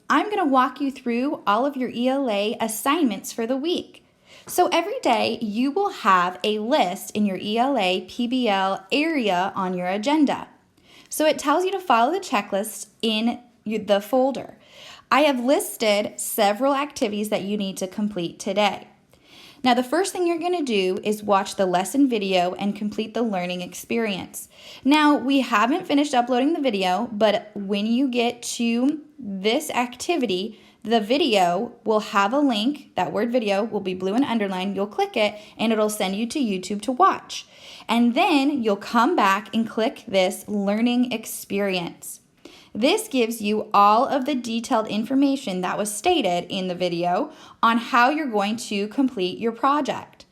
I'm going to walk you through all of your ELA assignments for the week. So every day you will have a list in your ELA PBL area on your agenda. So it tells you to follow the checklist in the folder. I have listed several activities that you need to complete today. Now, the first thing you're going to do is watch the lesson video and complete the learning experience. Now, we haven't finished uploading the video, but when you get to this activity, the video will have a link. That word video will be blue and underlined. You'll click it, and it'll send you to YouTube to watch. And then you'll come back and click this learning experience. This gives you all of the detailed information that was stated in the video on how you're going to complete your project.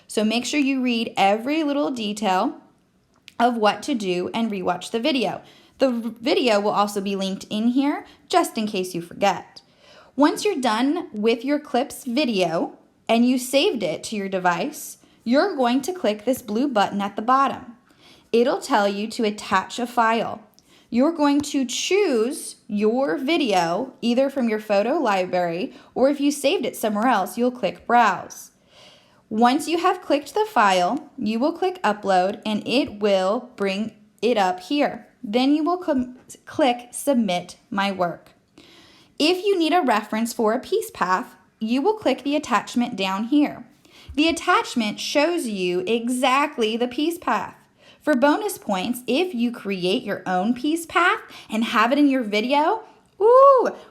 So make sure you read every little detail of what to do and rewatch the video. The video will also be linked in here just in case you forget. Once you're done with your clips video and you saved it to your device, you're going to click this blue button at the bottom. It'll tell you to attach a file. You're going to choose your video either from your photo library, or if you saved it somewhere else, you'll click Browse. Once you have clicked the file, you will click Upload and it will bring it up here. Then you will click Submit My Work. If you need a reference for a piece path, you will click the attachment down here. The attachment shows you exactly the piece path. For bonus points, if you create your own piece path and have it in your video,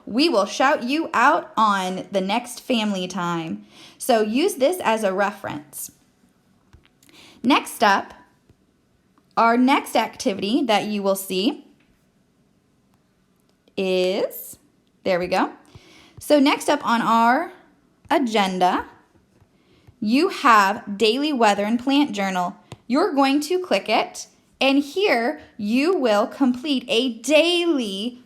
we will shout you out on the next family time. So use this as a reference. Next up, our next activity that you will see is, there we go. So next up on our agenda, you have Daily Weather and Plant Journal. You're going to click it, and here you will complete a daily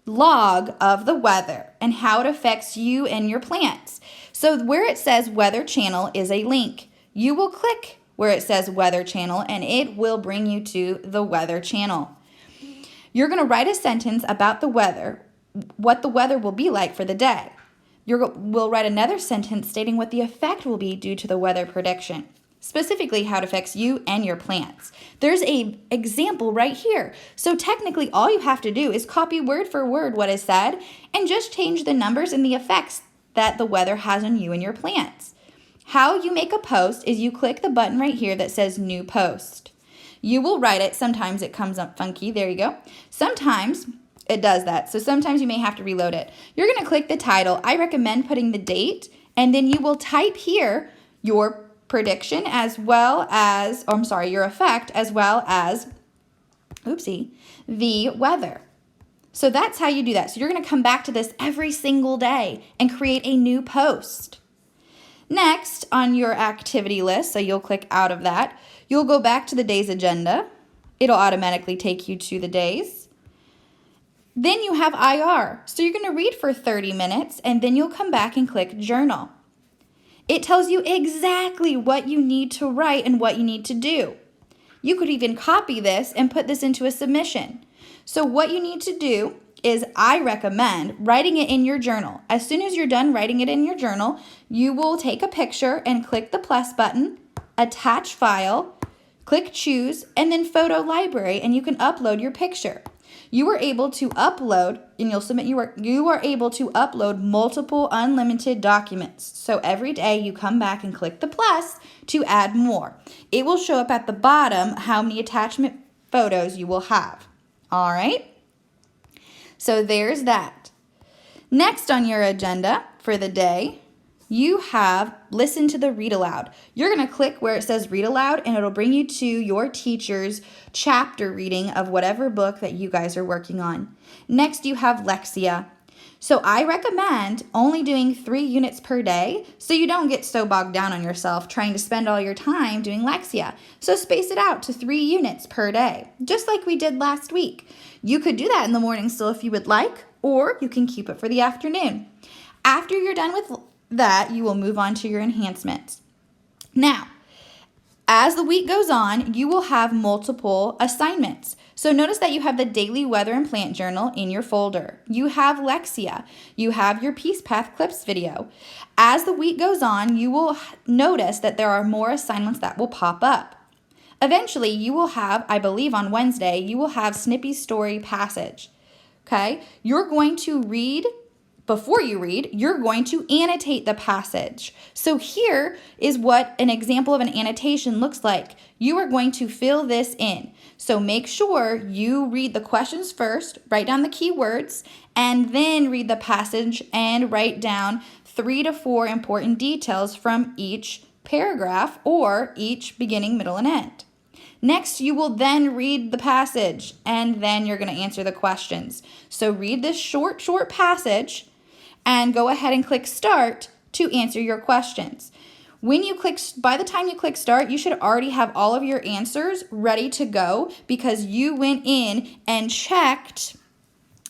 log of the weather and how it affects you and your plants. So where it says Weather Channel is a link. You will click where it says Weather Channel, and it will bring you to the Weather Channel. You're going to write a sentence about the weather, what the weather will be like for the day. We'll write another sentence stating what the effect will be due to the weather prediction. Specifically how it affects you and your plants. There's an example right here. So technically all you have to do is copy word for word what is said and just change the numbers and the effects that the weather has on you and your plants. How you make a post is you click the button right here that says New Post. You will write it. Sometimes it comes up funky. There you go. Sometimes it does that. So sometimes you may have to reload it. You're going to click the title. I recommend putting the date, and then you will type here your prediction as well as, your effect as well as, the weather. So that's how you do that. So you're going to come back to this every single day and create a new post. Next on your activity list, so you'll click out of that, you'll go back to the day's agenda. It'll automatically take you to the days. Then you have IR. So you're going to read for 30 minutes and then you'll come back and click Journal. It tells you exactly what you need to write and what you need to do. You could even copy this and put this into a submission. So what you need to do is, I recommend writing it in your journal. As soon as you're done writing it in your journal, you will take a picture and click the plus button, attach file, click choose, and then photo library, and you can upload your picture. You are able to upload, and you'll submit your work, you are able to upload multiple unlimited documents. So every day you come back and click the plus to add more. It will show up at the bottom how many attachment photos you will have. All right? So there's that. Next on your agenda for the day, you have listen to the read aloud. You're going to click where it says read aloud, and it'll bring you to your teacher's chapter reading of whatever book that you guys are working on. Next, you have Lexia. So I recommend only doing 3 units per day so you don't get so bogged down on yourself trying to spend all your time doing Lexia. So space it out to 3 units per day, just like we did last week. You could do that in the morning still if you would like, or you can keep it for the afternoon. After you're done with that, you will move on to your enhancements. Now, As the week goes on, you will have multiple assignments. So notice that you have the daily weather and plant journal in your folder. You have Lexia. You have your Peace Path Clips video. As the week goes on, you will notice that there are more assignments that will pop up. Eventually, you will have, I believe on Wednesday, you will have Snippy Story Passage. Okay? You're going to read. Before you read, you're going to annotate the passage. So here is what an example of an annotation looks like. You are going to fill this in. So make sure you read the questions first, write down the keywords, and then read the passage and write down 3 to 4 important details from each paragraph or each beginning, middle, and end. Next, you will then read the passage, and then you're going to answer the questions. So read this short passage, and go ahead and click Start to answer your questions. By the time you click Start, you should already have all of your answers ready to go because you went in and checked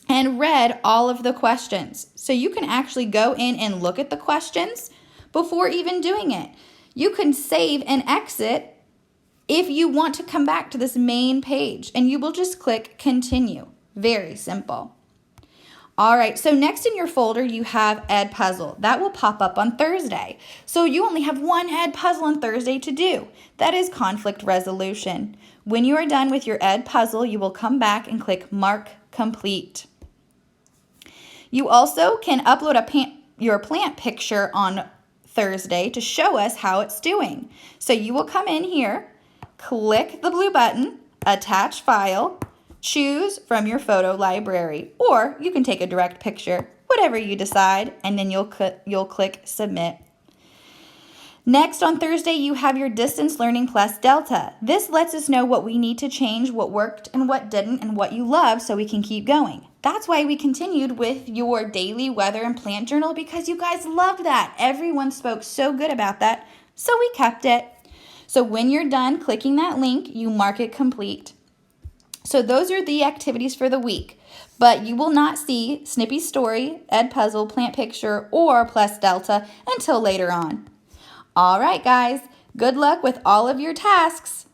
and read all of the questions. So you can actually go in and look at the questions before even doing it. You can save and exit if you want to come back to this main page, and you will just click Continue. Very simple. All right, so next in your folder, you have Ed Puzzle. That will pop up on Thursday. So you only have one Ed Puzzle on Thursday to do. That is conflict resolution. When you are done with your Ed Puzzle, you will come back and click Mark Complete. You also can upload your plant picture on Thursday to show us how it's doing. So you will come in here, click the blue button, Attach File, choose from your photo library, or you can take a direct picture, whatever you decide, and then you'll click Submit. Next, on Thursday, you have your Distance Learning Plus Delta. This lets us know what we need to change, what worked and what didn't, and what you love so we can keep going. That's why we continued with your daily weather and plant journal, because you guys loved that. Everyone spoke so good about that, so we kept it. So when you're done clicking that link, you mark it complete. So those are the activities for the week, but you will not see Snippy Story, Ed Puzzle, Plant Picture, or Plus Delta until later on. All right, guys, good luck with all of your tasks.